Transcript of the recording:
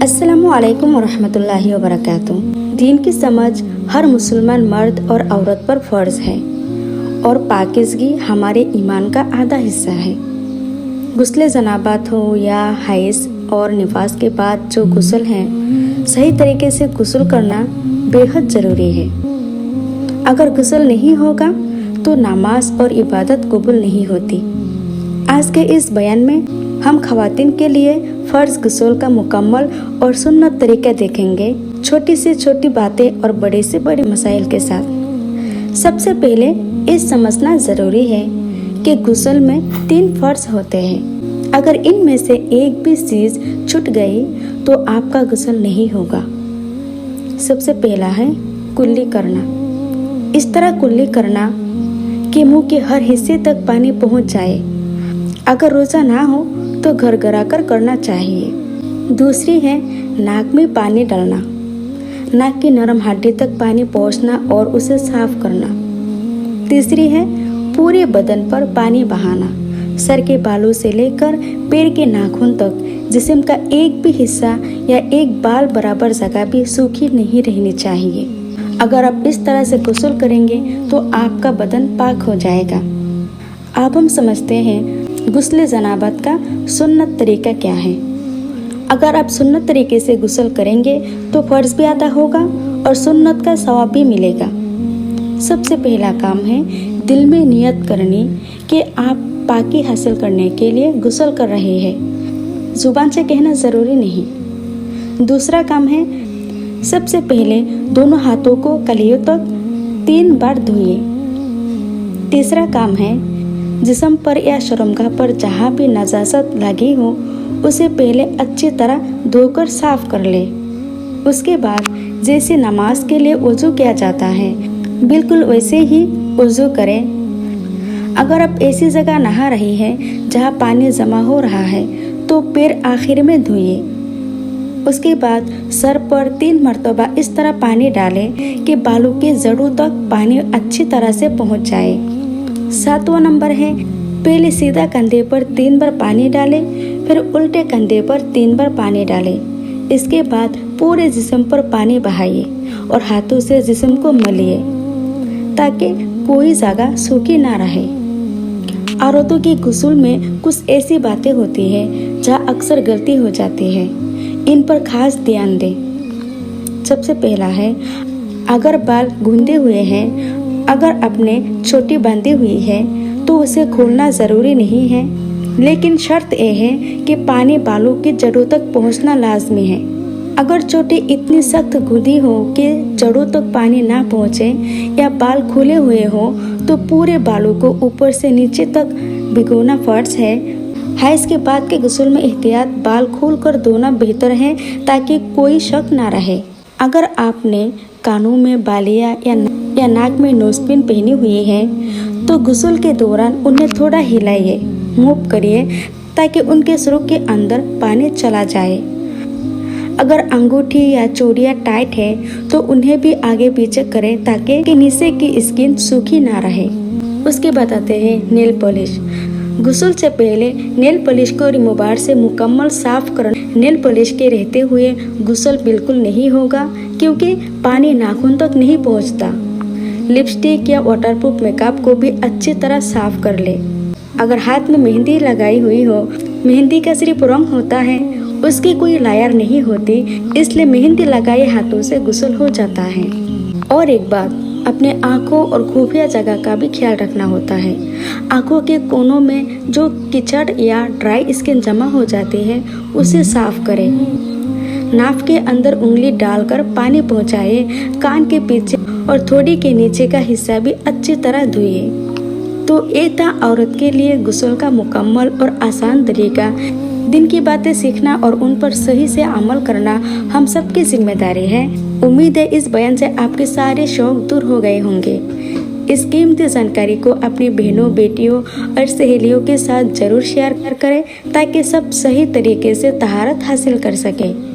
अस्सलामुअलैकुम वरहमतुल्लाहि वबरकातुहू। दीन की समझ हर मुसलमान मर्द और औरत पर फ़र्ज है और पाकीज़गी हमारे ईमान का आधा हिस्सा है। गुस्ल जनाबात हो या हैज़ और निफास के बाद जो गुस्ल हैं, सही तरीके से गुस्ल करना बेहद ज़रूरी है। अगर गुस्ल नहीं होगा तो नमाज और इबादत कबूल नहीं होती। आज के इस बयान में हम ख़वातीन के लिए फ़र्ज़ गुस्ल का मुकम्मल और सुन्नत तरीका देखेंगे, छोटी से छोटी बातें और बड़े से बड़े मसाइल के साथ। सबसे पहले ये समझना ज़रूरी है कि गुस्ल में 3 फ़र्ज़ होते हैं। अगर इनमें से एक भी चीज़ छूट गई तो आपका गुस्ल नहीं होगा। सबसे पहला है कुल्ली करना। इस तरह कुल्ली करना कि मुंह के हर हिस्से तक पानी पहुंच जाए। अगर रोज़ा ना हो तो घरघरा कर करना चाहिए। दूसरी है नाक में पानी डालना। नाक की नरम हड्डी तक पानी पहुंचना और उसे साफ करना। तीसरी है पूरे बदन पर पानी बहाना। सर के बालों से लेकर पैर के नाखून तक जिस्म का एक भी हिस्सा या एक बाल बराबर जगह भी सूखी नहीं रहनी चाहिए। अगर आप इस तरह से गुस्ल करेंगे तो आपका बदन पाक हो जाएगा। अब हम समझते हैं गुस्ल जनाबत का सुन्नत तरीका क्या है। अगर आप सुन्नत तरीके से गुस्ल करेंगे तो फ़र्ज़ भी अदा होगा और सुन्नत का सवाब भी मिलेगा। सबसे पहला काम है दिल में नियत करनी कि आप पाकी हासिल करने के लिए गुस्ल कर रहे हैं। ज़ुबान से कहना ज़रूरी नहीं। दूसरा काम है सबसे पहले दोनों हाथों को कलियों तक 3 बार धोइए। तीसरा काम है जिस्म पर या शर्मगाह पर जहाँ भी नजासत लगी हो उसे पहले अच्छी तरह धोकर साफ कर ले। उसके बाद जैसे नमाज के लिए वज़ू किया जाता है बिल्कुल वैसे ही वज़ू करें। अगर आप ऐसी जगह नहा रही हैं जहाँ पानी जमा हो रहा है तो पैर आखिर में धोइए। उसके बाद सर पर 3 मरतबा इस तरह पानी डालें कि बालों के जड़ों तक पानी अच्छी तरह से पहुँच जाए। 7वां नंबर है पहले सीधा कंधे पर 3 बार पानी डालें, फिर उल्टे कंधे पर 3 बार पानी डालें। इसके बाद पूरे जिस्म पर पानी बहाइए और हाथों से जिस्म को मलिए ताकि कोई जगह सूखी ना रहे। औरतों की गुस्ल में कुछ ऐसी बातें होती हैं जहाँ अक्सर गलती हो जाती है, इन पर खास ध्यान दें। सबसे पहला है अगर बाल गूंदे हुए हैं, अगर आपने चोटी बांधी हुई है तो उसे खोलना ज़रूरी नहीं है, लेकिन शर्त यह है कि पानी बालों की जड़ों तक पहुंचना लाजमी है। अगर चोटी इतनी सख्त गूंदी हो कि जड़ों तक पानी ना पहुंचे या बाल खुले हुए हो तो पूरे बालों को ऊपर से नीचे तक भिगोना फ़र्ज है। हैज़ के बाद के गुस्ल में एहतियात बाल खोल कर धोना बेहतर है ताकि कोई शक ना रहे। अगर आपने कानों में बालियाँ या नाक में नोज़पिन पहनी हुई है तो गुस्ल के दौरान उन्हें थोड़ा हिलाइए, मूव करिए ताकि उनके सुर्ख के अंदर पानी चला जाए। अगर अंगूठी या चूड़ियाँ टाइट है तो उन्हें भी आगे पीछे करें ताकि नीचे की स्किन सूखी ना रहे। उसके बाद आते हैं नेल पॉलिश। गुस्ल से पहले नेल पॉलिश को रिमूवर से मुकम्मल साफ करना। नेल पॉलिश के रहते हुए गुस्ल बिल्कुल नहीं होगा क्योंकि पानी नाखून तक नहीं पहुंचता। लिपस्टिक या वाटरप्रूफ मेकअप को भी अच्छी तरह साफ कर ले। अगर हाथ में मेहंदी लगाई हुई हो, मेहंदी का सिर्फ रंग होता है, उसकी कोई लायर नहीं होती, इसलिए मेहंदी लगाए हाथों से गुस्ल हो जाता है। और एक बात, अपने आँखों और खुफिया जगह का भी ख्याल रखना होता है। आँखों के कोनों में जो कीचड़ या ड्राई स्किन जमा हो जाती है उसे साफ करें। नाक के अंदर उंगली डालकर पानी पहुंचाए। कान के पीछे और थोड़ी के नीचे का हिस्सा भी अच्छी तरह धोइए। तो ये था औरत के लिए गुस्ल का मुकम्मल और आसान तरीका। दिन की बातें सीखना और उन पर सही से अमल करना हम सबकी जिम्मेदारी है। उम्मीद है इस बयान से आपके सारे शौक दूर हो गए होंगे। इस कीमती जानकारी को अपनी बहनों, बेटियों और सहेलियों के साथ जरूर शेयर करें ताकि सब सही तरीके से तहारत हासिल कर सकें।